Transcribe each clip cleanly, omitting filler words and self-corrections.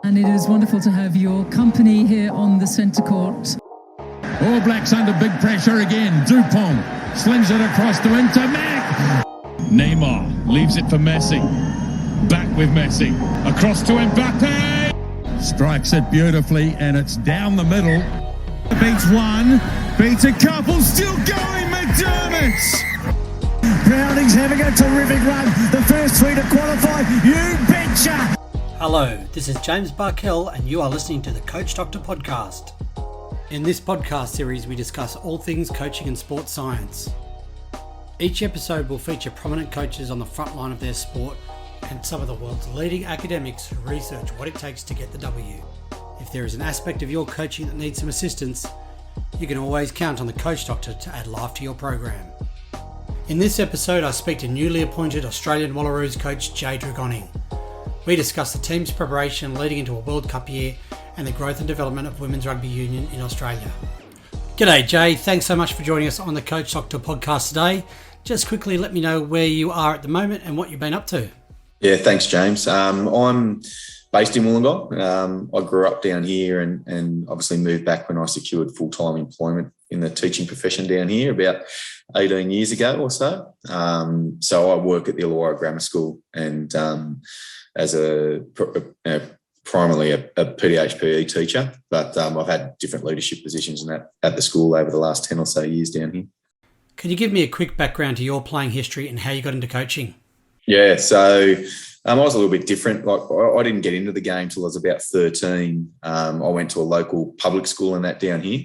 And it is wonderful to have your company here on the centre court. All Blacks under big pressure again. Dupont slings it across to Mac. Neymar leaves it for Messi. Back with Messi. Across to Mbappe. Strikes it beautifully and it's down the middle. Beats one, beats a couple, still going, McDermott. Browning's having a terrific run. The first three to qualify, you betcha. Hello, this is James Barkell and you are listening to the Coach Doctor Podcast. In this podcast series, we discuss all things coaching and sports science. Each episode will feature prominent coaches on the front line of their sport and some of the world's leading academics who research what it takes to get the W. If there is an aspect of your coaching that needs some assistance, you can always count on the Coach Doctor to add life to your program. In this episode, I speak to newly appointed Australian Wallaroos coach Jay Tregonning. We discuss the team's preparation leading into a World Cup year and the growth and development of women's rugby union in Australia. G'day Jay, thanks so much for joining us on the Coach Doctor podcast today. Just quickly let me know where you are at the moment and what you've been up to. Yeah, thanks James. I'm based in Wollongong. I grew up down here and obviously moved back when I secured full-time employment in the teaching profession down here about 18 years ago or so. So I work at the Illawarra Grammar School and as primarily a PDHPE teacher, but I've had different leadership positions at the school over the last 10 or so years down here. Can you give me a quick background to your playing history and how you got into coaching? Yeah, so I was a little bit different. Like I didn't get into the game till I was about 13. I went to a local public school and that down here,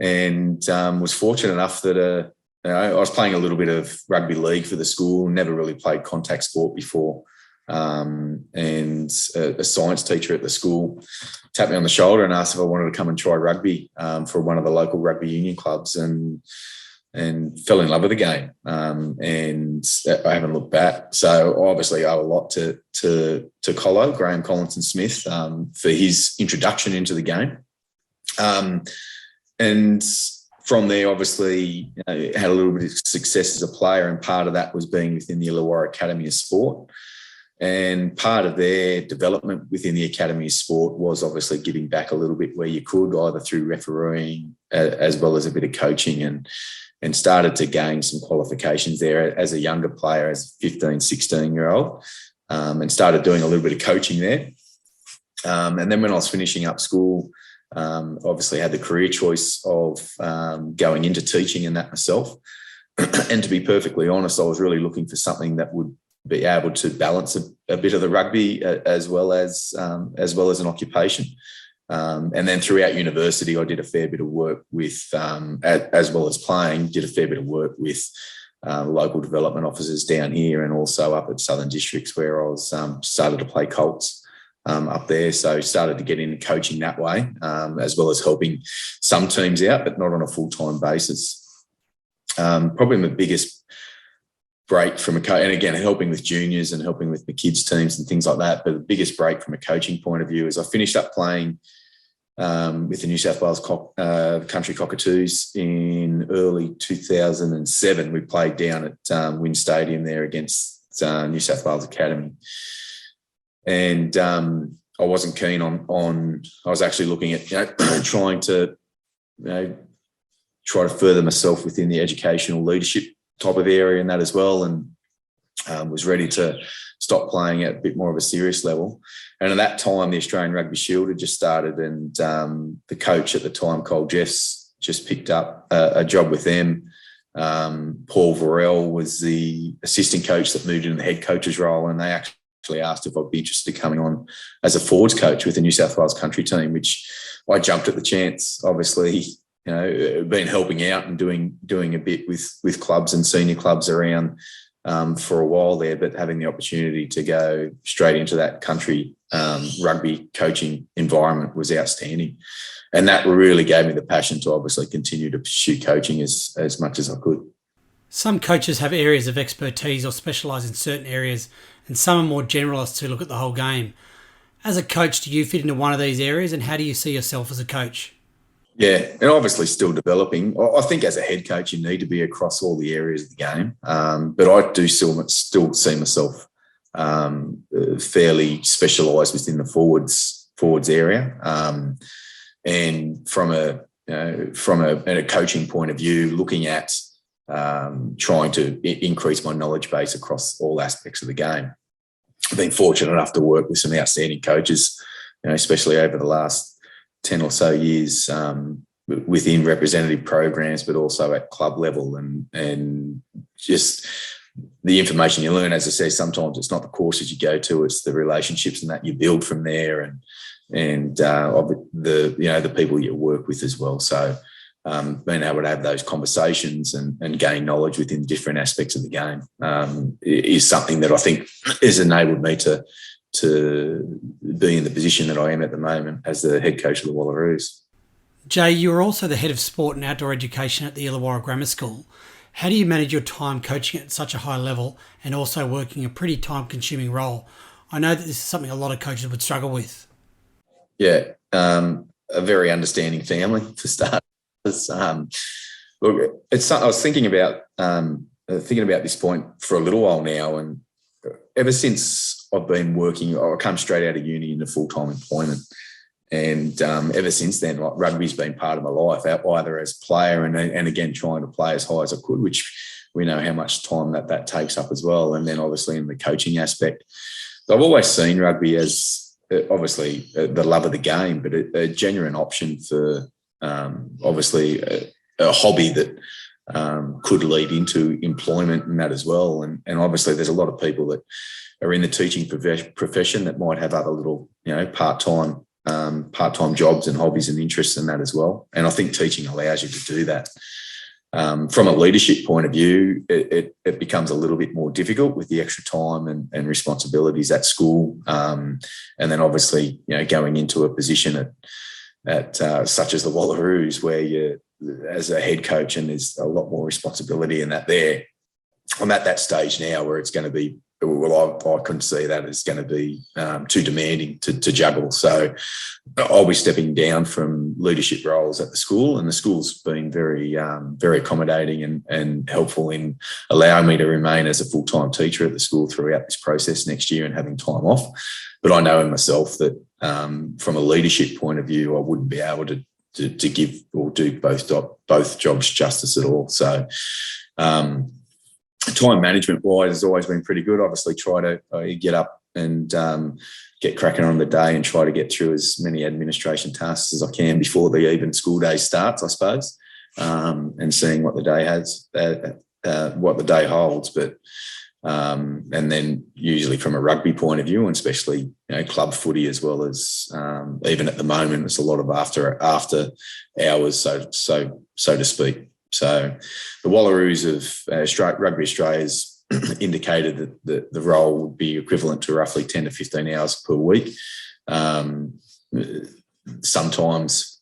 and was fortunate enough that I was playing a little bit of rugby league for the school. Never really played contact sport before, and a science teacher at the school tapped me on the shoulder and asked if I wanted to come and try rugby for one of the local rugby union clubs, and fell in love with the game, and I haven't looked back. So obviously I owe a lot to Collo, Graham Collinson-Smith, for his introduction into the game. And from there, obviously, had a little bit of success as a player, and part of that was being within the Illawarra Academy of Sport. And part of their development within the Academy of Sport was obviously giving back a little bit where you could, either through refereeing as well as a bit of coaching, and started to gain some qualifications there as a younger player, as a 15, 16-year-old, and started doing a little bit of coaching there. And then when I was finishing up school, obviously had the career choice of going into teaching and that myself. And to be perfectly honest, I was really looking for something that would be able to balance a bit of the rugby as well as an occupation. And then throughout university, I did a fair bit of work with, as well as playing, did a fair bit of work with local development officers down here and also up at Southern Districts, where I was started to play Colts up there. So started to get into coaching that way, as well as helping some teams out, but not on a full-time basis. Probably my biggest break from a coach, and again, helping with juniors and helping with the kids teams and things like that. But the biggest break from a coaching point of view is I finished up playing with the New South Wales Country Cockatoos in early 2007. We played down at Wynn Stadium there against New South Wales Academy. And I wasn't keen on I was actually looking at trying to try to further myself within the educational leadership type of area and that as well, and was ready to stop playing at a bit more of a serious level. And at that time, the Australian Rugby Shield had just started, and the coach at the time, Cole Jeffs, just picked up a job with them. Paul Varell was the assistant coach that moved into the head coach's role, and they actually asked if I'd be interested in coming on as a forwards coach with the New South Wales country team, which I jumped at the chance. Obviously, been helping out and doing a bit with clubs and senior clubs around for a while there, but having the opportunity to go straight into that country rugby coaching environment was outstanding. And that really gave me the passion to obviously continue to pursue coaching as much as I could. Some coaches have areas of expertise or specialise in certain areas, and some are more generalists who look at the whole game. As a coach, do you fit into one of these areas, and how do you see yourself as a coach? Yeah, and obviously still developing. I think as a head coach, you need to be across all the areas of the game. But I do still see myself fairly specialised within the forwards forwards area. And from a coaching point of view, looking at trying to increase my knowledge base across all aspects of the game. I've been fortunate enough to work with some outstanding coaches, especially over the last 10 or so years within representative programs, but also at club level, and just the information you learn. As I say, sometimes it's not the courses you go to, it's the relationships and that you build from there, and the people you work with as well. So being able to have those conversations and gain knowledge within different aspects of the game is something that I think has enabled me to be in the position that I am at the moment as the head coach of the Wallaroos. Jay, you are also the head of sport and outdoor education at the Illawarra Grammar School. How do you manage your time coaching at such a high level and also working a pretty time-consuming role? I know that this is something a lot of coaches would struggle with. Yeah, a very understanding family to start. Look, I was thinking about this point for a little while now, and ever since I've been working, I come straight out of uni into full-time employment, and ever since then, like, rugby's been part of my life, either as player and again trying to play as high as I could, which we know how much time that takes up as well, and then obviously in the coaching aspect. So I've always seen rugby as obviously the love of the game, but a genuine option for obviously a hobby that could lead into employment and that as well. And obviously there's a lot of people that are in the teaching profession that might have other little, part-time jobs and hobbies and interests in that as well. And I think teaching allows you to do that. From a leadership point of view, it becomes a little bit more difficult with the extra time and responsibilities at school. And then obviously, going into a position at such as the Wallaroos, where you, as a head coach, and there's a lot more responsibility in that there. I'm at that stage now where it's going to be, well, I couldn't see that as going to be too demanding to juggle. So I'll be stepping down from leadership roles at the school, and the school's been very, very accommodating and helpful in allowing me to remain as a full-time teacher at the school throughout this process next year and having time off. But I know in myself that from a leadership point of view, I wouldn't be able to give or do both jobs justice at all. So time management wise has always been pretty good. Obviously try to get up and get cracking on the day and try to get through as many administration tasks as I can before the even school day starts, I suppose, and seeing what the day has, what the day holds. But and then usually from a rugby point of view, and especially club footy as well as even at the moment, it's a lot of after hours, so to speak. So the Wallaroos of Rugby Australia's indicated that the role would be equivalent to roughly 10 to 15 hours per week. Sometimes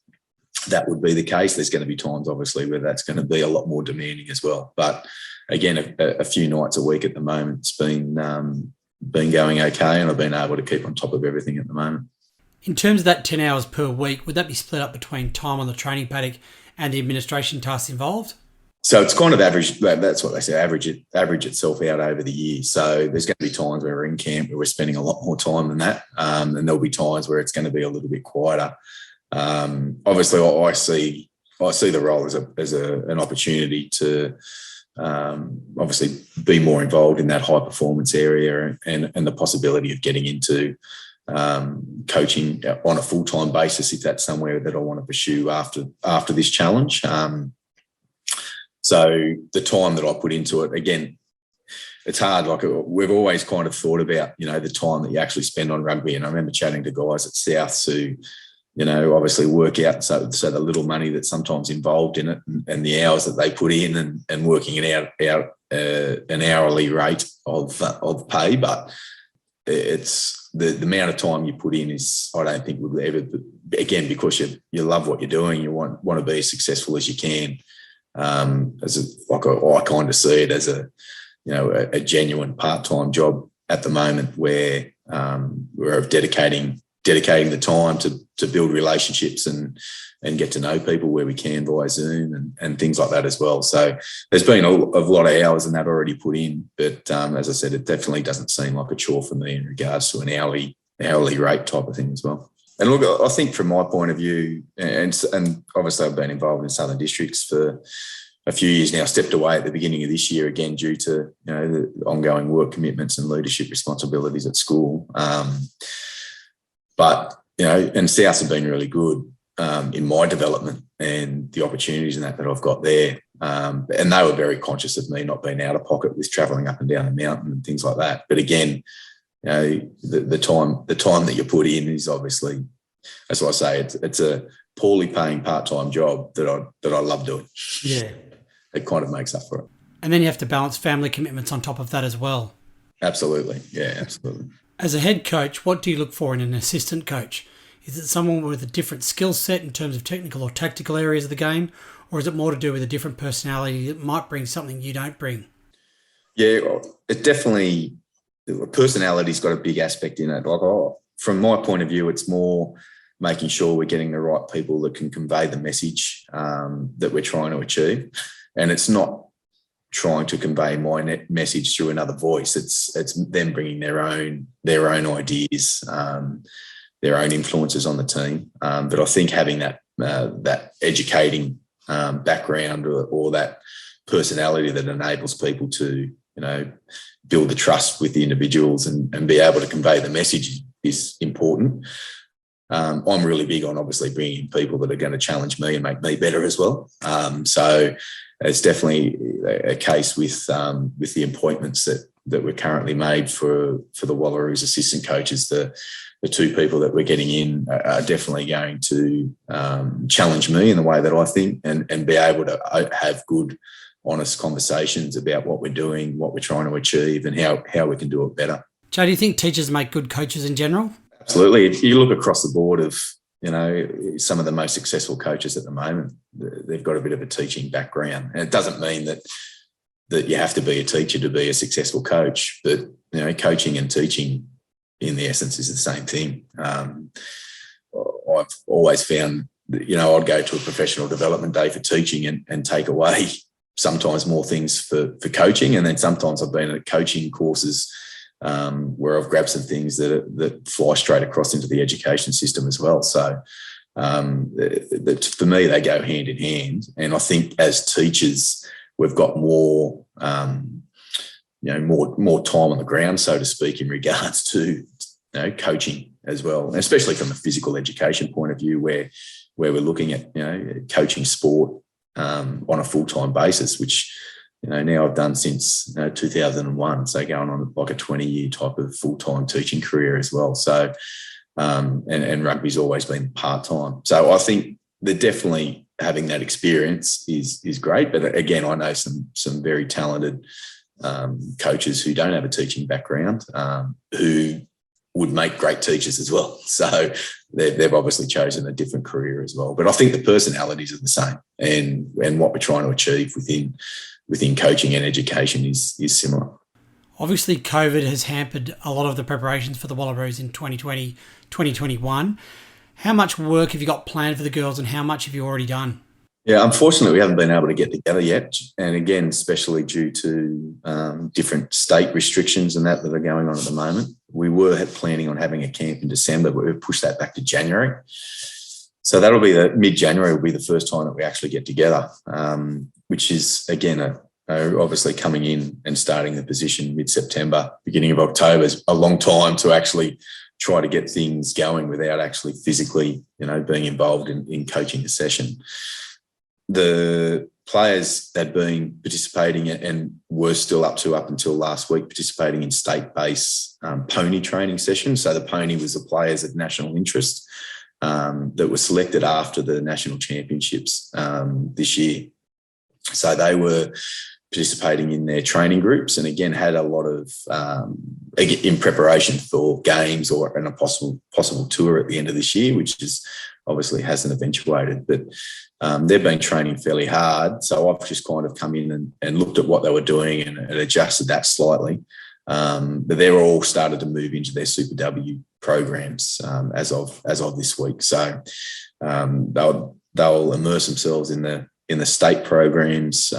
that would be the case. There's going to be times, obviously, where that's going to be a lot more demanding as well. But again, a few nights a week at the moment, it's been going okay, and I've been able to keep on top of everything at the moment. In terms of that 10 hours per week, would that be split up between time on the training paddock and the administration tasks involved? So it's kind of average. That's what they say, average itself out over the year. So there's going to be times where we're in camp where we're spending a lot more time than that. And there'll be times where it's going to be a little bit quieter. Obviously, I see the role as an opportunity to obviously be more involved in that high performance area and the possibility of getting into coaching on a full-time basis if that's somewhere that I want to pursue after this challenge. So the time that I put into it, again, it's hard. Like, we've always kind of thought about, the time that you actually spend on rugby. And I remember chatting to guys at South who, obviously work out so the little money that's sometimes involved in it and the hours that they put in and working it out an hourly rate of pay. But it's the amount of time you put in is, I don't think would ever, again, because you love what you're doing, you want to be as successful as you can. I kind of see it as a genuine part-time job at the moment where we're dedicating the time to build relationships and get to know people where we can via Zoom and things like that as well. So there's been a lot of hours in that already put in, but as I said, it definitely doesn't seem like a chore for me in regards to an hourly rate type of thing as well. And look, I think from my point of view, and obviously I've been involved in Southern Districts for a few years now. Stepped away at the beginning of this year again due to the ongoing work commitments and leadership responsibilities at school. But and Souths have been really good in my development and the opportunities and that I've got there. And they were very conscious of me not being out of pocket with travelling up and down the mountain and things like that. But again, the time that you put in is obviously, that's why I say it's a poorly paying part-time job that I love doing. Yeah. It kind of makes up for it. And then you have to balance family commitments on top of that as well. Absolutely. Yeah, absolutely. As a head coach, what do you look for in an assistant coach? Is it someone with a different skill set in terms of technical or tactical areas of the game? Or is it more to do with a different personality that might bring something you don't bring? Yeah, it definitely, personality's got a big aspect in it. From my point of view, it's more making sure we're getting the right people that can convey the message that we're trying to achieve. And it's not trying to convey my message through another voice. It's them bringing their own ideas, their own influences on the team. But I think having that educating background or that personality that enables people to, build the trust with the individuals and be able to convey the message is important. I'm really big on obviously bringing in people that are going to challenge me and make me better as well. So it's definitely a case with the appointments that were currently made for the Wallaroos assistant coaches. The two people that we're getting in are definitely going to challenge me in the way that I think and be able to have good, honest conversations about what we're doing, what we're trying to achieve and how we can do it better. Joe, do you think teachers make good coaches in general? Absolutely. If you look across the board of, some of the most successful coaches at the moment, they've got a bit of a teaching background. And it doesn't mean that you have to be a teacher to be a successful coach, but, coaching and teaching in the essence is the same thing. I've always found that, I'd go to a professional development day for teaching and take away sometimes more things for coaching. And then sometimes I've been at coaching courses where I've grabbed some things that fly straight across into the education system as well. So for me, they go hand in hand. And I think as teachers, we've got more, more time on the ground, so to speak, in regards to coaching as well, and especially from a physical education point of view, where we're looking at coaching sport on a full-time basis, which now I've done since 2001, so going on like a 20-year type of full-time teaching career as well. So, and rugby's always been part-time. So I think that definitely having that experience is great. But again, I know some very talented coaches who don't have a teaching background who would make great teachers as well. So they've obviously chosen a different career as well. But I think the personalities are the same, and what we're trying to achieve within coaching and education is similar. Obviously, COVID has hampered a lot of the preparations for the Wallaroos in 2020, 2021. How much work have you got planned for the girls and how much have you already done? Yeah, unfortunately, we haven't been able to get together yet. And again, especially due to different state restrictions and that are going on at the moment. We were planning on having a camp in December, but we've pushed that back to January. So that'll be mid-January will be the first time that we actually get together, which is, again, obviously coming in and starting the position mid-September, beginning of October is a long time to actually try to get things going without actually physically, being involved in coaching a session. The players had been participating and were still up until last week participating in state-based pony training sessions. So the pony was the players of national interest that were selected after the national championships this year. So they were participating in their training groups and again had a lot of in preparation for games or a possible tour at the end of this year, which is obviously hasn't eventuated, but they've been training fairly hard. So I've just kind of come in and looked at what they were doing and adjusted that slightly. But they're all started to move into their Super W programs as of this week. So they'll immerse themselves in the state programs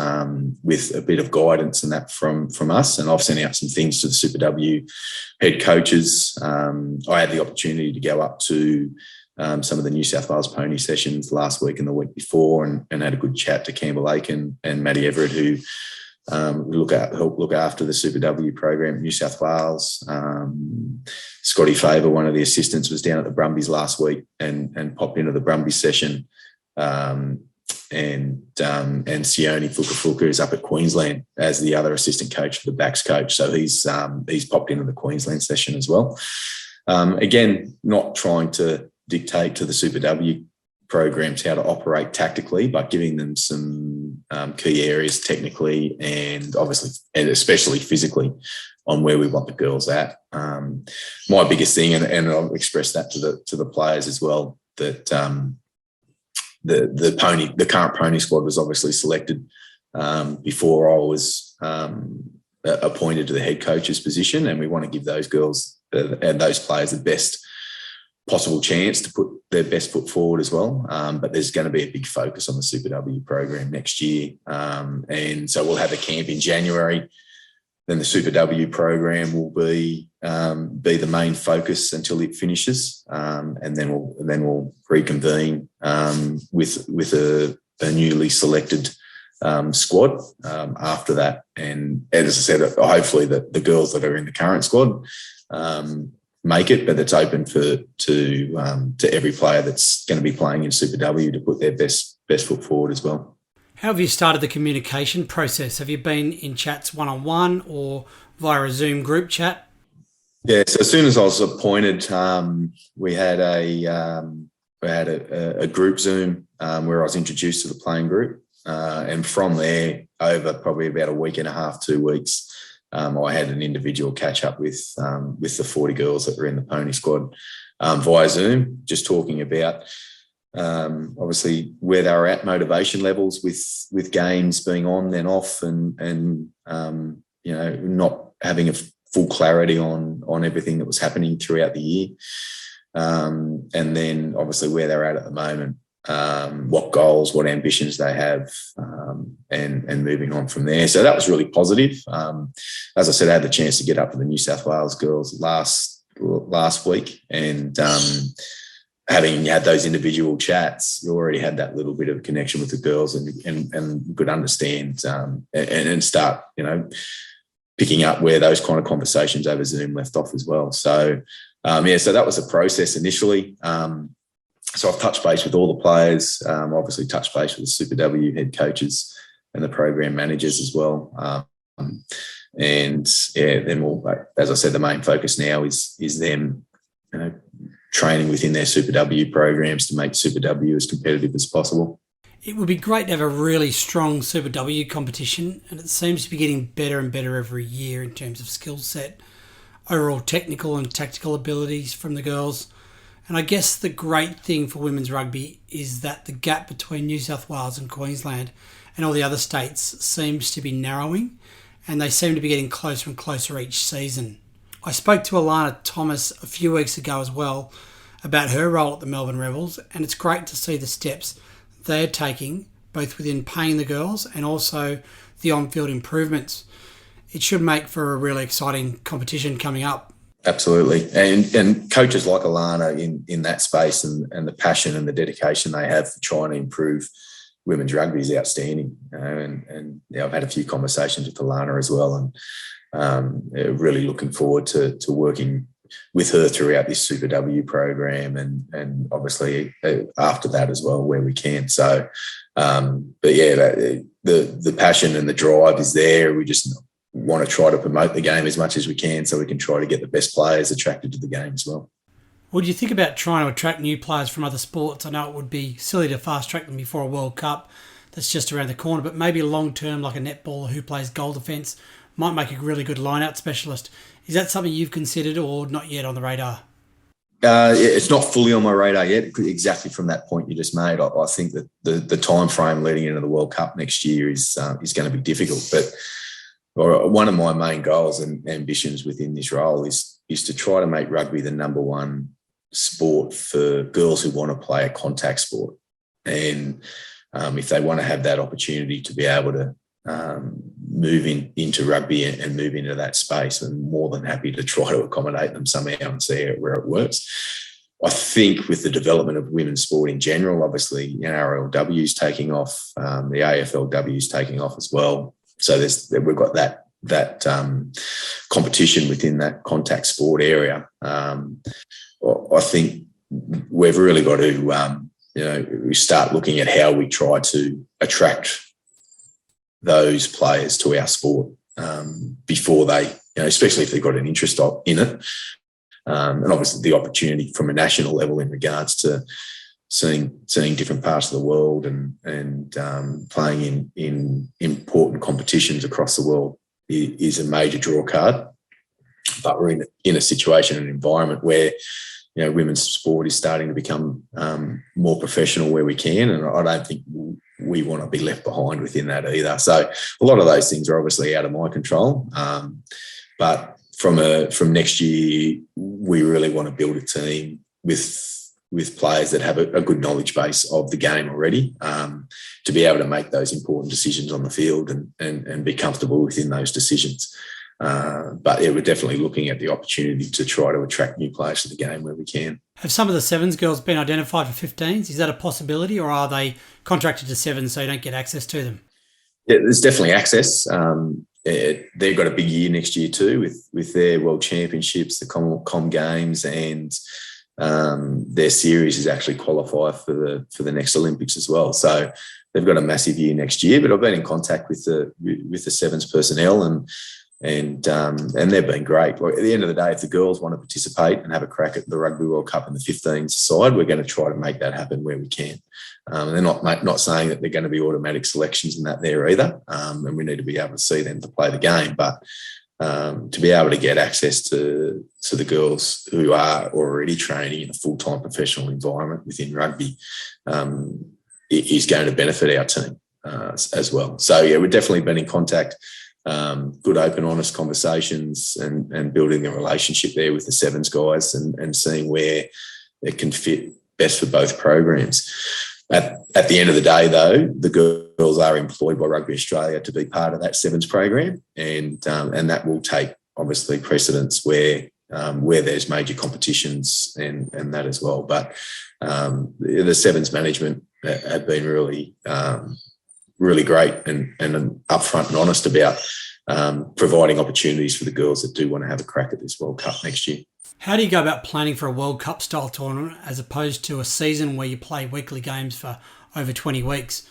with a bit of guidance and that from us. And I've sent out some things to the Super W head coaches. I had the opportunity to go up to some of the New South Wales pony sessions last week and the week before, and had a good chat to Campbell Aiken and Maddie Everett, who help look after the Super W program in New South Wales. Scotty Faber, one of the assistants, was down at the Brumbies last week and popped into the Brumbies session. And Sione Fukafuka is up at Queensland as the other assistant coach for the backs coach. So he's popped into the Queensland session as well. Again, not trying to dictate to the Super W programs how to operate tactically, but giving them some key areas technically and obviously, and especially physically, on where we want the girls at. My biggest thing, and I'll express that to the players as well, that the current pony squad was obviously selected before I was appointed to the head coach's position, and we want to give those girls and those players the best possible chance to put their best foot forward as well. But there's going to be a big focus on the Super W program next year. And so we'll have a camp in January. Then the Super W program will be the main focus until it finishes. And then we'll reconvene with a newly selected squad after that. And as I said, hopefully the girls that are in the current squad make it, but it's open to every player that's going to be playing in Super W to put their best foot forward as well. How have you started the communication process? Have you been in chats one-on-one or via a Zoom group chat? Yeah, so as soon as I was appointed, we had a group Zoom where I was introduced to the playing group, and from there, over probably about a week and a half, 2 weeks, I had an individual catch up with the 40 girls that were in the pony squad via Zoom, just talking about obviously where they were at, motivation levels with games being on then off, and not having a full clarity on everything that was happening throughout the year, and then obviously where they're at the moment, what goals, what ambitions they have, and moving on from there. So that was really positive. As I said, I had the chance to get up to the New South Wales girls last week, and having had those individual chats, you already had that little bit of connection with the girls and could understand and start, picking up where those kind of conversations over Zoom left off as well. So, so that was a process initially. So I've touched base with all the players, obviously touched base with the Super W head coaches and the program managers as well. Then as I said, the main focus now is them, training within their Super W programs to make Super W as competitive as possible. It would be great to have a really strong Super W competition, and it seems to be getting better and better every year in terms of skill set, overall technical and tactical abilities from the girls. And I guess the great thing for women's rugby is that the gap between New South Wales and Queensland and all the other states seems to be narrowing, and they seem to be getting closer and closer each season. I spoke to Alana Thomas a few weeks ago as well about her role at the Melbourne Rebels, and it's great to see the steps they're taking, both within paying the girls and also the on-field improvements. It should make for a really exciting competition coming up. Absolutely. And coaches like Alana in that space and the passion and the dedication they have for trying to improve women's rugby is outstanding. I've had a few conversations with Alana as well, and really looking forward to working with her throughout this Super W program and obviously after that as well where we can. So, the passion and the drive is there. We just want to try to promote the game as much as we can so we can try to get the best players attracted to the game as well. What do you think about trying to attract new players from other sports? I know it would be silly to fast-track them before a World Cup that's just around the corner, but maybe long-term, like a netballer who plays goal defence, might make a really good line-out specialist. Is that something you've considered or not yet on the radar? It's not fully on my radar yet, exactly from that point you just made. I think that the time frame leading into the World Cup next year is going to be difficult. But one of my main goals and ambitions within this role is to try to make rugby the number one sport for girls who want to play a contact sport. And if they want to have that opportunity to be able to move into rugby and move into that space, I'm more than happy to try to accommodate them somehow and see where it works. I think with the development of women's sport in general, obviously NRLW is taking off, the AFLW is taking off as well. So we've got that competition within that contact sport area. I think we've really got to, we start looking at how we try to attract those players to our sport before they, especially if they've got an interest in it. And obviously the opportunity from a national level in regards to seeing different parts of the world and playing in important competitions across the world is a major draw card. But we're in a situation and environment where women's sport is starting to become more professional where we can, and I don't think we want to be left behind within that either. So a lot of those things are obviously out of my control, but from next year, we really want to build a team with players that have a good knowledge base of the game already, to be able to make those important decisions on the field and be comfortable within those decisions. But we're definitely looking at the opportunity to try to attract new players to the game where we can. Have some of the Sevens girls been identified for 15s? Is that a possibility, or are they contracted to Sevens so you don't get access to them? Yeah, there's definitely access. They've got a big year next year too with their World Championships, the Com Games, and their series is actually qualified for the next Olympics as well. So they've got a massive year next year. But I've been in contact with the Sevens personnel and they've been great. Like, at the end of the day, if the girls want to participate and have a crack at the Rugby World Cup in the 15s side, we're going to try to make that happen where we can. And they're not saying that they're going to be automatic selections in that there either. And we need to be able to see them to play the game. But to be able to get access to the girls who are already training in a full-time professional environment within rugby is going to benefit our team as well. So, yeah, we've definitely been in contact. Good, open, honest conversations and building a relationship there with the Sevens guys and seeing where it can fit best for both programs. At the end of the day, though, the girls are employed by Rugby Australia to be part of that Sevens program, and that will take obviously precedence where there's major competitions and that as well. But the Sevens management have been really great and upfront and honest about providing opportunities for the girls that do want to have a crack at this World Cup next year. How do you go about planning for a World Cup style tournament as opposed to a season where you play weekly games for over 20 weeks?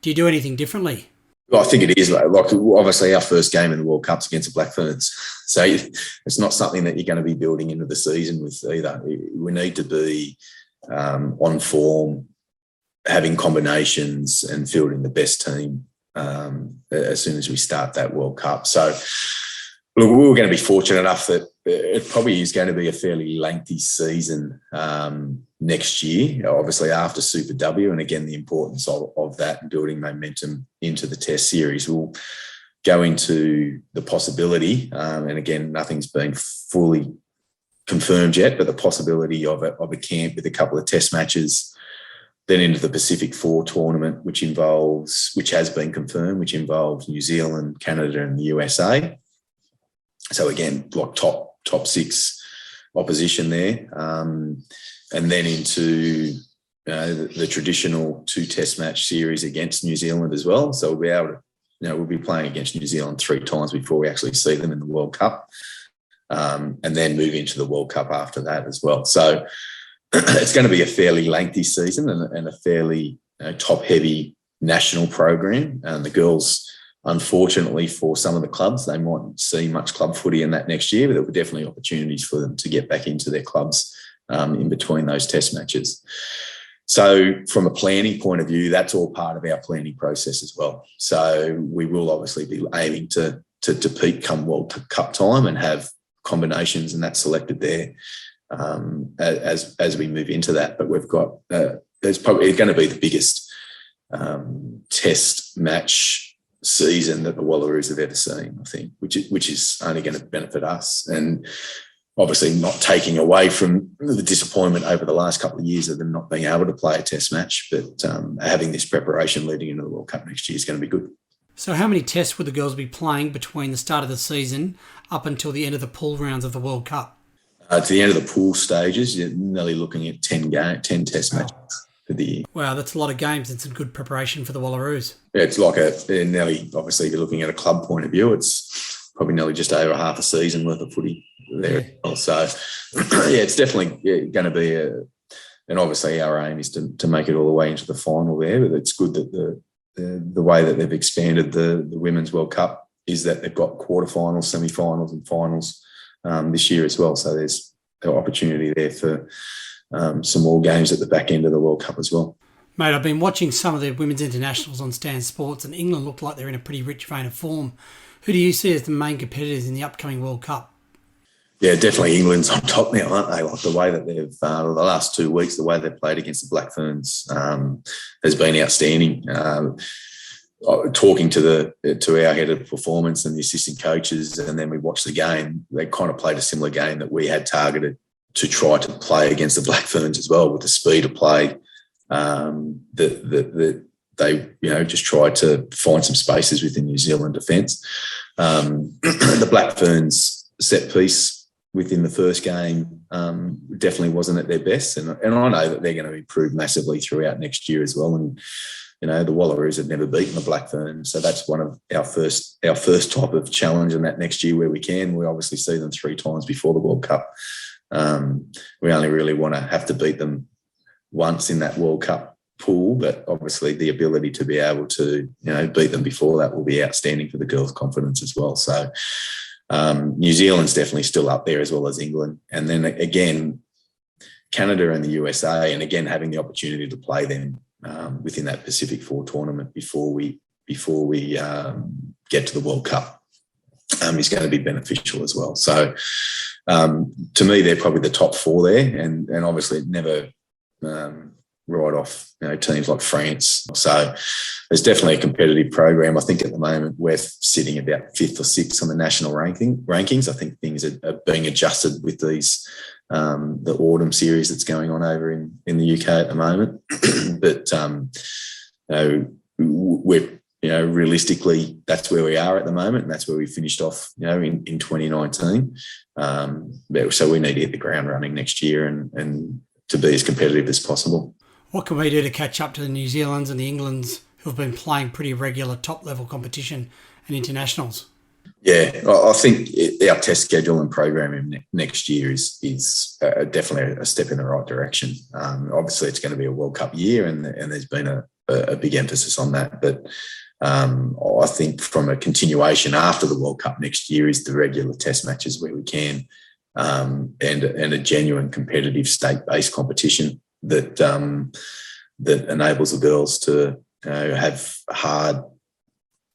Do you do anything differently? Well, I think it is. Like obviously our first game in the World Cup's against the Black Ferns. So it's not something that you're going to be building into the season with either. We need to be on form, having combinations and fielding the best team as soon as we start that World Cup. So look, we were going to be fortunate enough that it probably is going to be a fairly lengthy season next year, obviously after Super W, and again, the importance of that and building momentum into the Test series. We'll go into the possibility, and again, nothing's been fully confirmed yet, but the possibility of a camp with a couple of Test matches, then into the Pacific Four tournament, which has been confirmed, which involves New Zealand, Canada, and the USA. So again, like top six opposition there, and then into the traditional 2 Test match series against New Zealand as well. So we'll be able to, we'll be playing against New Zealand 3 times before we actually see them in the World Cup, and then move into the World Cup after that as well. So it's going to be a fairly lengthy season and a fairly top-heavy national program. And the girls, unfortunately for some of the clubs, they mightn't see much club footy in that next year, but there were definitely opportunities for them to get back into their clubs in between those Test matches. So from a planning point of view, that's all part of our planning process as well. So we will obviously be aiming to peak come World Cup time and have combinations and that selected there as we move into that. But we've got it's probably going to be the biggest Test match season that the Wallaroos have ever seen, I think, which is only going to benefit us, and obviously not taking away from the disappointment over the last couple of years of them not being able to play a Test match, but having this preparation leading into the World Cup next year is going to be good. So how many Tests would the girls be playing between the start of the season up until the end of the pool rounds of the World Cup? to the end of the pool stages, you're nearly looking at 10 test matches for the year. Wow, that's a lot of games and some good preparation for the Wallaroos. Yeah, it's like nearly, obviously, if you're looking at a club point of view, it's probably nearly just over half a season worth of footy there. Yeah. So, yeah, it's definitely going to be and obviously our aim is to make it all the way into the final there, but it's good that the way that they've expanded the Women's World Cup is that they've got quarterfinals, semi-finals and finals this year as well. So there's an opportunity there for some more games at the back end of the World Cup as well. Mate, I've been watching some of the women's internationals on Stan Sports, and England look like they're in a pretty rich vein of form. Who do you see as the main competitors in the upcoming World Cup? Yeah, definitely England's on top now, aren't they? Like the way that they've, the last 2 weeks, the way they've played against the Black Ferns has been outstanding. Talking to our head of performance and the assistant coaches, and then we watched the game, they kind of played a similar game that we had targeted to try to play against the Black Ferns as well, with the speed of play. That they, just tried to find some spaces within New Zealand defence. The Black Ferns set piece within the first game definitely wasn't at their best, and I know that they're going to improve massively throughout next year as well. And the Wallaroos had never beaten the Black Ferns, so that's one of our first type of challenge in that next year where we can. We obviously see them 3 times before the World Cup. We only really want to have to beat them once in that World Cup pool, but obviously the ability to be able to beat them before that will be outstanding for the girls' confidence as well. So New Zealand's definitely still up there as well as England, and then again Canada and the USA, and again having the opportunity to play them within that Pacific Four tournament before we get to the World Cup is going to be beneficial as well. So to me, they're probably the top 4 there, and obviously never write off teams like France. So there's definitely a competitive program. I think at the moment we're sitting about 5th or 6th on the national rankings. I think things are being adjusted with these the autumn series that's going on over in the UK at the moment. But we're realistically that's where we are at the moment, and that's where we finished off in 2019. So we need to hit the ground running next year and to be as competitive as possible. What can we do to catch up to the New Zealands and the Englands who have been playing pretty regular top-level competition and internationals? Yeah, I think our test schedule and programming next year is definitely a step in the right direction. Obviously, it's going to be a World Cup year, and there's been a big emphasis on that. But I think from a continuation after the World Cup next year is the regular test matches where we can, and a genuine competitive state-based competition that enables the girls to have hard,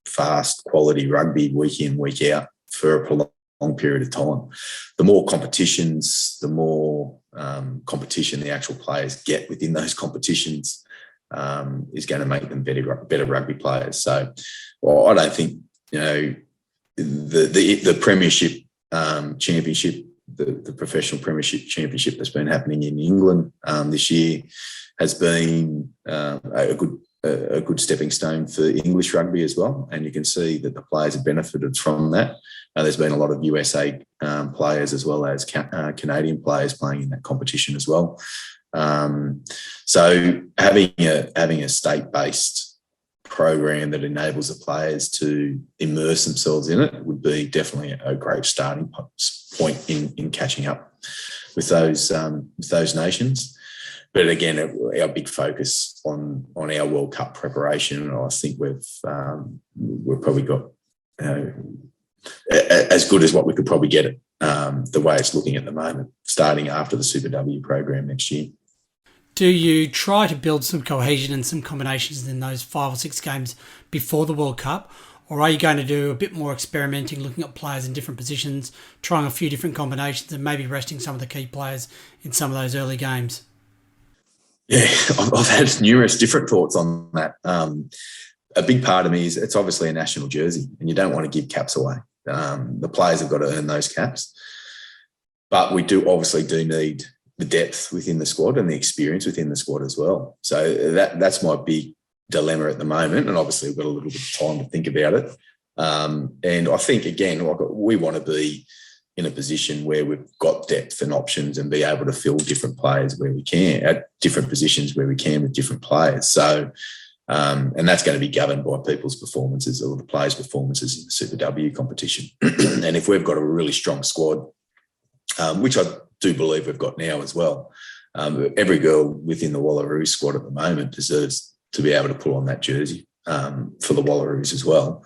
fast, quality rugby week in, week out for a prolonged period of time. The more competitions, the more competition the actual players get within those competitions is going to make them better rugby players. So I don't think the Premiership Championship, the professional Premiership Championship that's been happening in England this year has been a good stepping stone for English rugby as well, and you can see that the players have benefited from that. There's been a lot of USA players as well as Canadian players playing in that competition as well. So having a state-based program that enables the players to immerse themselves in it would be definitely a great starting point in catching up with those nations. But again, our big focus on our World Cup preparation, I think we've probably got as good as what we could probably get it, the way it's looking at the moment, starting after the Super W program next year. Do you try to build some cohesion and some combinations in those 5 or 6 games before the World Cup? Or are you going to do a bit more experimenting, looking at players in different positions, trying a few different combinations and maybe resting some of the key players in some of those early games? Yeah, I've had numerous different thoughts on that. A big part of me is it's obviously a national jersey and you don't want to give caps away. The players have got to earn those caps. But we do need the depth within the squad and the experience within the squad as well. So that's my big dilemma at the moment. And obviously we've got a little bit of time to think about it. And I think, again, we want to be in a position where we've got depth and options and be able to fill different players where we can, at different positions where we can with different players. So, and that's going to be governed by people's performances or the players' performances in the Super W competition. And if we've got a really strong squad, which I do believe we've got now as well, every girl within the Wallaroos squad at the moment deserves to be able to pull on that jersey for the Wallaroos as well.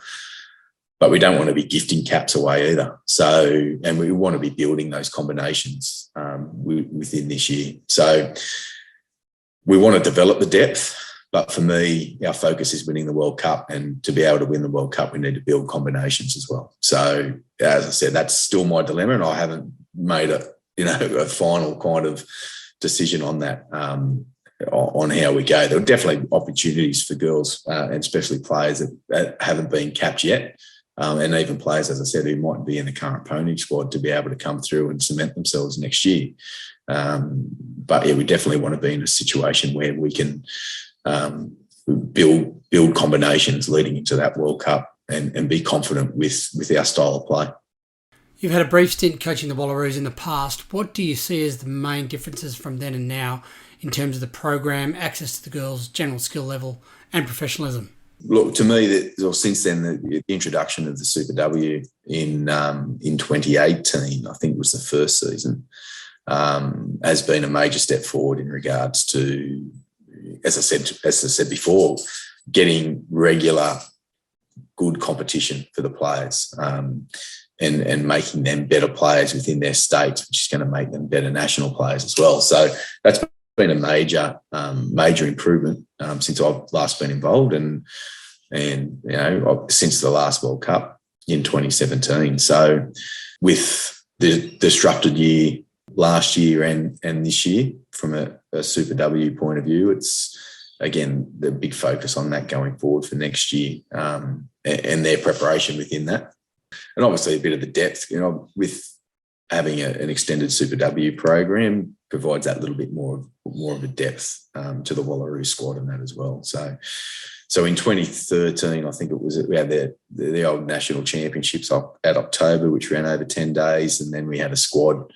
But we don't want to be gifting caps away either. So, and we want to be building those combinations within this year. So we want to develop the depth. But for me, our focus is winning the World Cup. And to be able to win the World Cup, we need to build combinations as well. So, as I said, that's still my dilemma. And I haven't made a final kind of decision on that, on how we go. There are definitely opportunities for girls and especially players that haven't been capped yet. And even players, as I said, who might be in the current pony squad to be able to come through and cement themselves next year. But yeah, we definitely want to be in a situation where we can build combinations leading into that World Cup and be confident with our style of play. You've had a brief stint coaching the Wallaroos in the past. What do you see as the main differences from then and now in terms of the program, access to the girls, general skill level and professionalism? Look, to me, since then, the introduction of the Super W in 2018, I think was the first season, has been a major step forward in regards to, as I said before, getting regular, good competition for the players and making them better players within their states, which is going to make them better national players as well. So that's been a major improvement since I've last been involved and since the last World Cup in 2017. So with the disrupted year last year and this year from a Super W point of view, it's again the big focus on that going forward for next year and their preparation within that, and obviously a bit of the depth, with having an extended Super W program provides that little bit more of a depth to the Wallaroos squad and that as well. So in 2013, I think it was, we had the old national championships at October, which ran over 10 days. And then we had a squad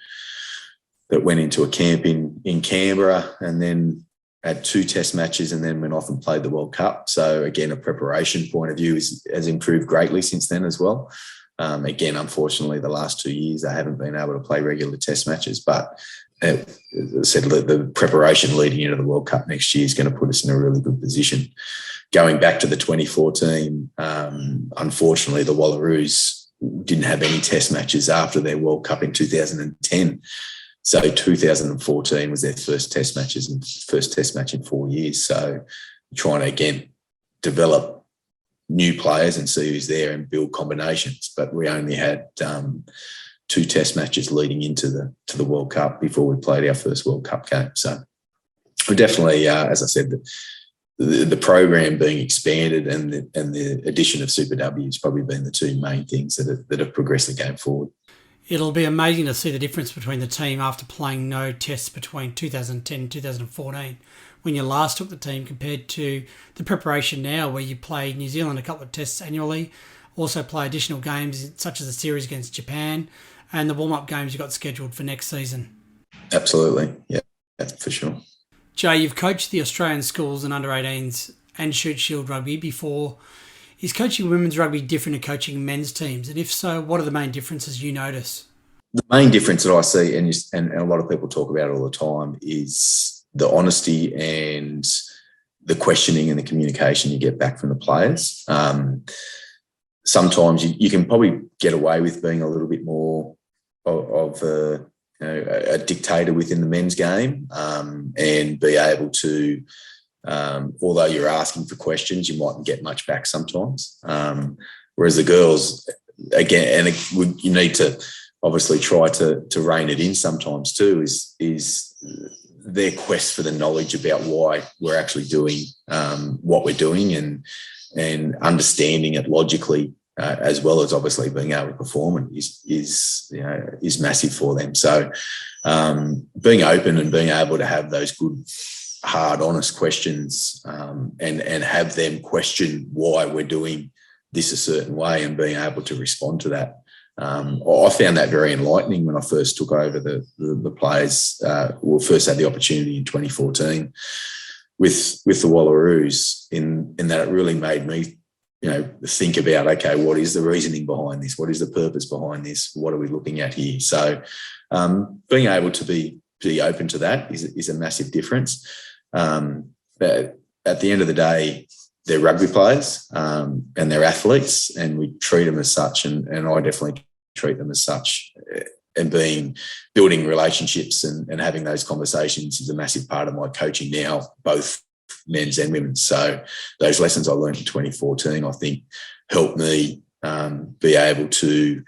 that went into a camp in Canberra and then had 2 test matches and then went off and played the World Cup. So again, a preparation point of view has improved greatly since then as well. Again, unfortunately, the last 2 years, I haven't been able to play regular test matches, but as I said, the preparation leading into the World Cup next year is going to put us in a really good position. Going back to the 2014, unfortunately, the Wallaroos didn't have any test matches after their World Cup in 2010. So 2014 was their first test match in 4 years. So trying to, again, develop new players and see who's there and build combinations. But we only had 2 test matches leading into the World Cup before we played our first World Cup game. So we definitely, as I said, the program being expanded and the addition of Super W has probably been the 2 main things that have progressed the game forward. It'll be amazing to see the difference between the team after playing no tests between 2010 and 2014 when you last took the team compared to the preparation now where you play New Zealand a couple of tests annually, also play additional games such as the series against Japan and the warm-up games you've got scheduled for next season. Absolutely, yeah, for sure. Jay, you've coached the Australian schools and under-18s and Shute Shield rugby before. Is coaching women's rugby different to coaching men's teams? And if so, what are the main differences you notice? The main difference that I see, and a lot of people talk about it all the time, is the honesty and the questioning and the communication you get back from the players. Sometimes you can probably get away with being a little bit more of a dictator within the men's game and be able to, although you're asking for questions, you mightn't get much back sometimes. Whereas the girls, again, and you need to obviously try to rein it in sometimes too, is their quest for the knowledge about why we're actually doing what we're doing and understanding it logically, as well as obviously being able to perform it is massive for them. So being open and being able to have those good, hard, honest questions and have them question why we're doing this a certain way and being able to respond to that I found that very enlightening when I first took over the players. First had the opportunity in 2014 with the Wallaroos, in that it really made me, think about, okay, what is the reasoning behind this? What is the purpose behind this? What are we looking at here? So being able to be open to that is a massive difference. But at the end of the day, they're rugby players and they're athletes, and we treat them as such, and I definitely treat them as such. And building relationships and having those conversations is a massive part of my coaching now, both men's and women's. So those lessons I learned in 2014, I think, helped me be able to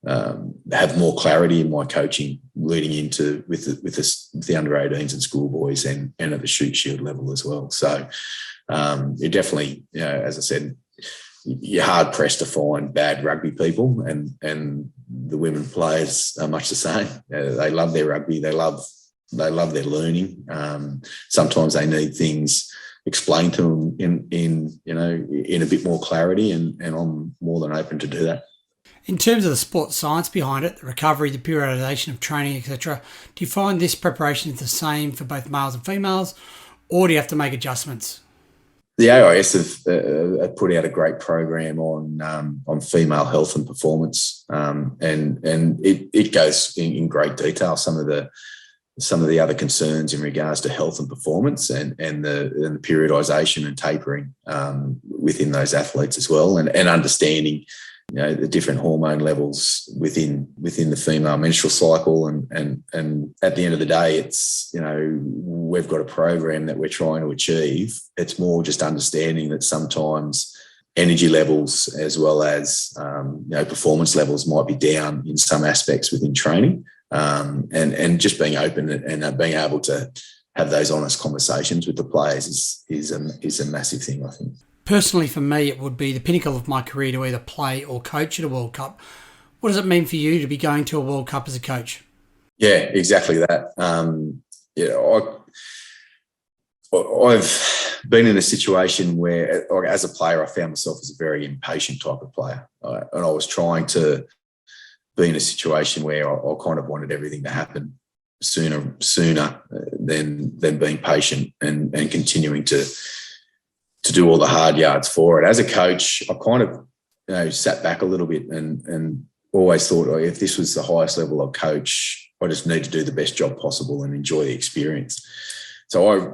have more clarity in my coaching leading into with the under 18s and schoolboys and at the shoot shield level as well. So it definitely, as I said, you're hard pressed to find bad rugby people, and the women players are much the same. They love their rugby. They love their learning. Sometimes they need things explained to them in a bit more clarity, and I'm more than open to do that. In terms of the sports science behind it, the recovery, the periodisation of training, etc., do you find this preparation is the same for both males and females, or do you have to make adjustments? The AIS have put out a great program on female health and performance, and it goes in great detail some of the other concerns in regards to health and performance and the periodisation and tapering within those athletes as well, and understanding the different hormone levels within the female menstrual cycle, and at the end of the day, it's we've got a program that we're trying to achieve. It's more just understanding that sometimes energy levels as well as performance levels might be down in some aspects within training, and just being open and being able to have those honest conversations with the players is a massive thing, I think. Personally, for me, it would be the pinnacle of my career to either play or coach at a World Cup. What does it mean for you to be going to a World Cup as a coach? Yeah, exactly that. I've been in a situation where, as a player, I found myself as a very impatient type of player. And I was trying to be in a situation where I kind of wanted everything to happen sooner than being patient and continuing to do all the hard yards for it. As a coach, I kind of sat back a little bit and always thought, if this was the highest level of coach, I just need to do the best job possible and enjoy the experience. So I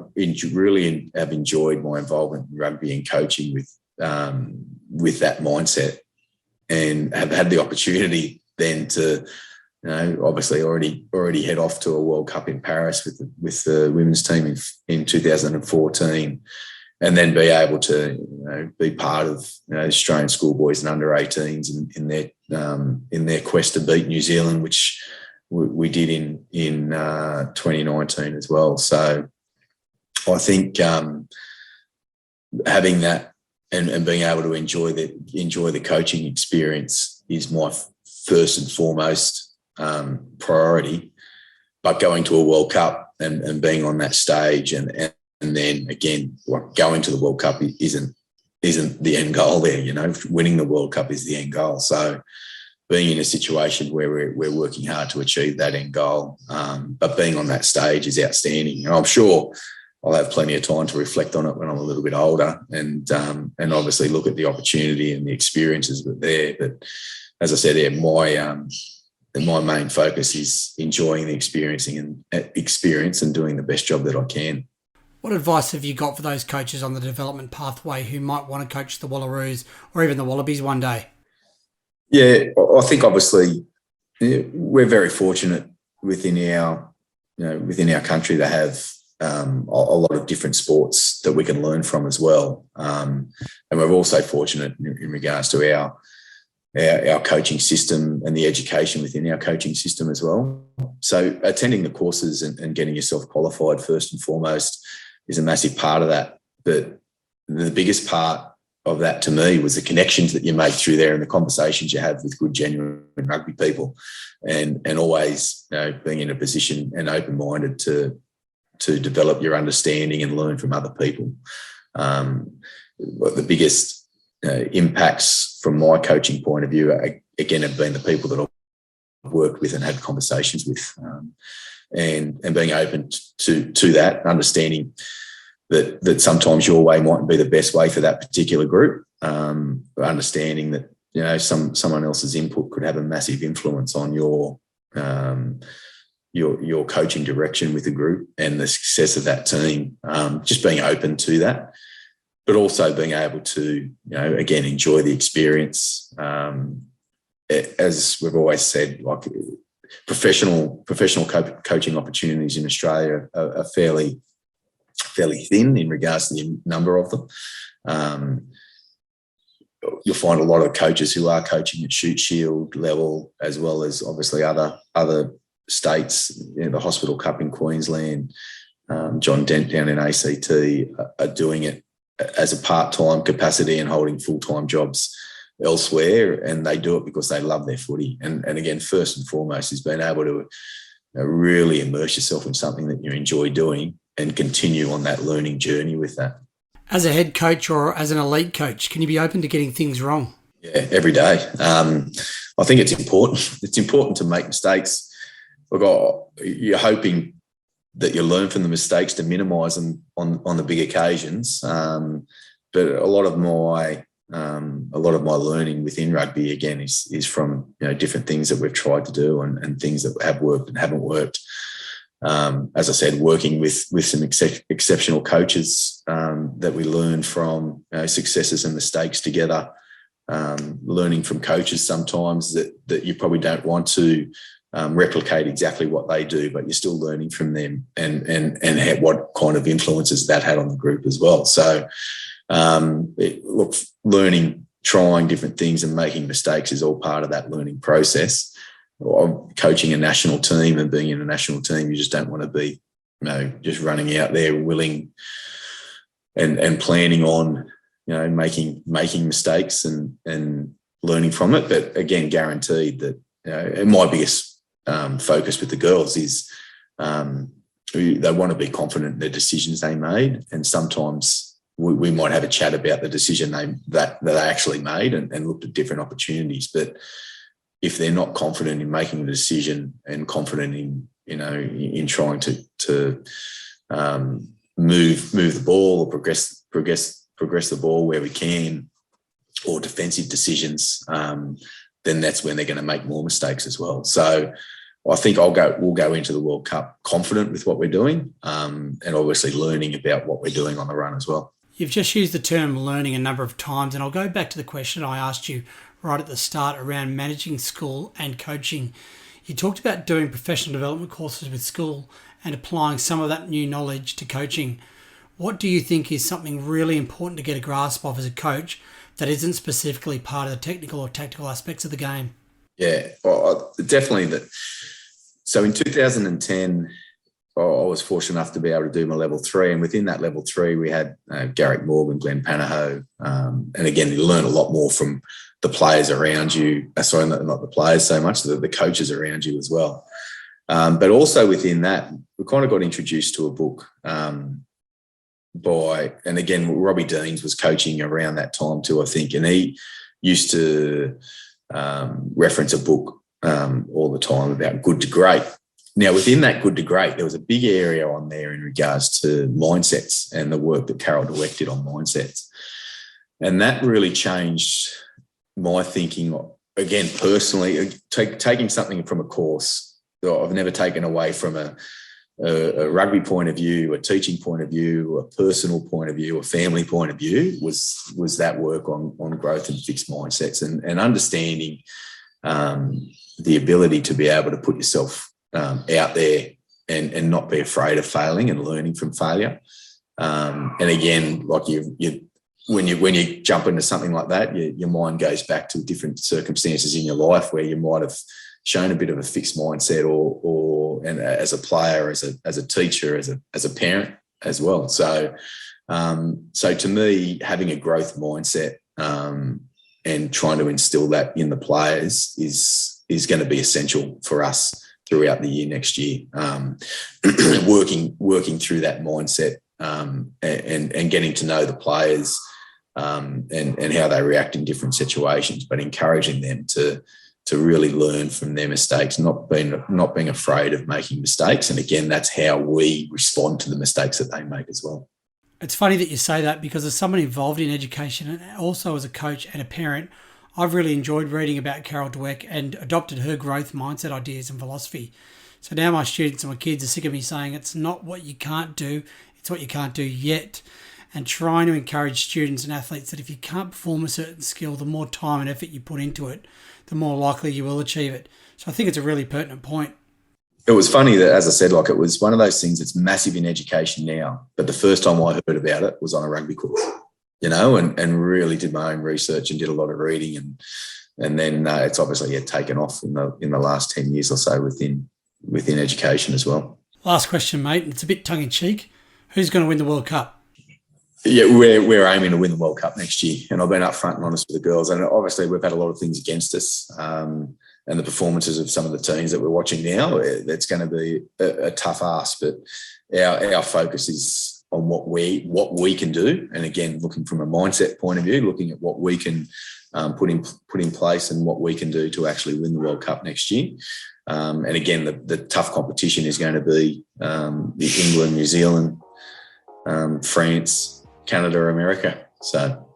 really have enjoyed my involvement in rugby and coaching with that mindset, and have had the opportunity then to, obviously already head off to a World Cup in Paris with the women's team in 2014. And then be able to be part of Australian schoolboys and under 18s in their quest to beat New Zealand, which we did in 2019 as well. So I think having that and being able to enjoy the coaching experience is my first and foremost priority. But going to a World Cup and being on that stage and then again, going to the World Cup isn't the end goal there. Winning the World Cup is the end goal. So being in a situation where we're working hard to achieve that end goal, but being on that stage is outstanding. And I'm sure I'll have plenty of time to reflect on it when I'm a little bit older and obviously look at the opportunity and the experiences that are there. But as I said, my main focus is enjoying the experience and doing the best job that I can. What advice have you got for those coaches on the development pathway who might want to coach the Wallaroos or even the Wallabies one day? Yeah, I think obviously we're very fortunate within our country to have a lot of different sports that we can learn from as well. And we're also fortunate in regards to our coaching system and the education within our coaching system as well. So attending the courses and getting yourself qualified first and foremost is a massive part of that. But the biggest part of that to me was the connections that you make through there and the conversations you have with good, genuine rugby people, and always being in a position and open-minded to develop your understanding and learn from other people. But the biggest impacts from my coaching point of view, again, have been the people that I've worked with and had conversations with, and being open to that, understanding that sometimes your way mightn't be the best way for that particular group, but understanding that, you know, someone else's input could have a massive influence on your coaching direction with the group and the success of that team. Just being open to that, but also being able to, you know, again, enjoy the experience. As we've always said, like professional coaching opportunities in Australia are fairly thin in regards to the number of them. You'll find a lot of coaches who are coaching at Shoot Shield level, as well as obviously other states. You know, the Hospital Cup in Queensland, John Dent down in ACT are doing it as a part-time capacity and holding full-time jobs elsewhere, and they do it because they love their footy. And again, first and foremost is being able to really immerse yourself in something that you enjoy doing and continue on that learning journey with that. As a head coach or as an elite coach, can you be open to getting things wrong? Yeah, every day. I think it's important. It's important to make mistakes. Look, you're hoping that you learn from the mistakes to minimise them on the big occasions. But a lot of my learning within rugby, again, is from, you know, different things that we've tried to do and things that have worked and haven't worked. As I said, working with some exceptional coaches that we learn from, you know, successes and mistakes together. Learning from coaches sometimes that you probably don't want to replicate exactly what they do, but you're still learning from them and what kind of influences that had on the group as well. So, learning, trying different things and making mistakes is all part of that learning process. Coaching a national team and being in a national team, you just don't want to be, you know, just running out there willing and planning on, you know, making mistakes and learning from it. But again, guaranteed that, you know, and my biggest focus with the girls is they want to be confident in the decisions they made, and sometimes we might have a chat about the decision that they actually made and looked at different opportunities. But if they're not confident in making a decision and confident in, you know, in trying to move the ball or progress the ball where we can, or defensive decisions, then that's when they're going to make more mistakes as well. So I think we'll go into the World Cup confident with what we're doing, and obviously learning about what we're doing on the run as well. You've just used the term learning a number of times, and I'll go back to the question I asked you right at the start around managing school and coaching. You talked about doing professional development courses with school and applying some of that new knowledge to coaching. What do you think is something really important to get a grasp of as a coach that isn't specifically part of the technical or tactical aspects of the game? Yeah, well, definitely that. So in 2010, I was fortunate enough to be able to do my level 3, and within that level 3, we had Garrick Morgan, Glenn Panaho, and again, you learn a lot more from the players around you. Sorry, not the players so much, the coaches around you as well. But also within that, we kind of got introduced to a book and again, Robbie Deans was coaching around that time too, I think, and he used to reference a book all the time about good to great. Now, within that good to great, there was a big area on there in regards to mindsets and the work that Carol Dweck did on mindsets. And that really changed my thinking, again, personally, taking something from a course that I've never taken away from a rugby point of view, a teaching point of view, a personal point of view, a family point of view, was that work on growth and fixed mindsets and understanding the ability to be able to put yourself out there and not be afraid of failing and learning from failure. And again, like when you jump into something like that, your mind goes back to different circumstances in your life where you might have shown a bit of a fixed mindset and as a player, as a teacher, as a parent as well. So to me, having a growth mindset and trying to instill that in the players is going to be essential for us throughout the year next year. Working through that mindset and getting to know the players and how they react in different situations, but encouraging them to really learn from their mistakes, not being afraid of making mistakes. And again, that's how we respond to the mistakes that they make as well. It's funny that you say that, because as someone involved in education and also as a coach and a parent, I've really enjoyed reading about Carol Dweck and adopted her growth mindset ideas and philosophy. So now my students and my kids are sick of me saying it's not what you can't do, it's what you can't do yet. And trying to encourage students and athletes that if you can't perform a certain skill, the more time and effort you put into it, the more likely you will achieve it. So I think it's a really pertinent point. It was funny that, as I said, like, it was one of those things that's massive in education now, but the first time I heard about it was on a rugby course, and really did my own research and did a lot of reading, and then it's obviously taken off in the last 10 years or so within education as well. Last question, mate, and it's a bit tongue-in-cheek. Who's going to win the World Cup? Yeah, we're aiming to win the World Cup next year, and I've been upfront and honest with the girls, and obviously we've had a lot of things against us, and the performances of some of the teams that we're watching now, it's going to be a tough ask, but our focus is on what we can do, and again, looking from a mindset point of view, looking at what we can put in place and what we can do to actually win the World Cup next year. And again, the tough competition is going to be the England, New Zealand, France, Canada, America. So,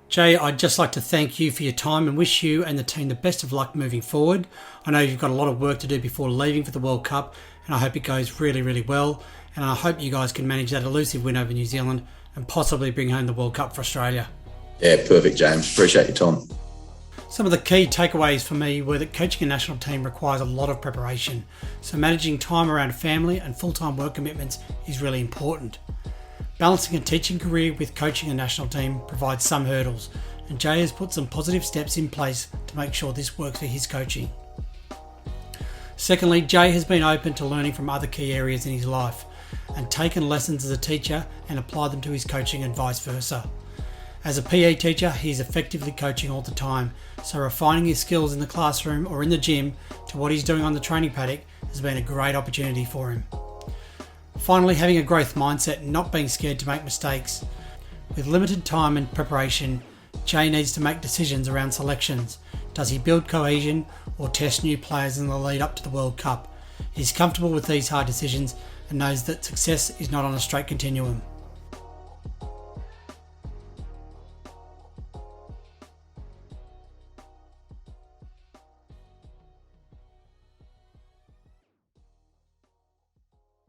Jay, I'd just like to thank you for your time and wish you and the team the best of luck moving forward. I know you've got a lot of work to do before leaving for the World Cup, and I hope it goes really, really well. And I hope you guys can manage that elusive win over New Zealand and possibly bring home the World Cup for Australia. Yeah, perfect, James. Appreciate your time. Some of the key takeaways for me were that coaching a national team requires a lot of preparation, so managing time around family and full-time work commitments is really important. Balancing a teaching career with coaching a national team provides some hurdles, and Jay has put some positive steps in place to make sure this works for his coaching. Secondly, Jay has been open to learning from other key areas in his life and taken lessons as a teacher and applied them to his coaching and vice versa. As a PE teacher, he is effectively coaching all the time, so refining his skills in the classroom or in the gym to what he's doing on the training paddock has been a great opportunity for him. Finally, having a growth mindset and not being scared to make mistakes. With limited time and preparation, Jay needs to make decisions around selections. Does he build cohesion or test new players in the lead up to the World Cup? He's comfortable with these hard decisions and knows that success is not on a straight continuum.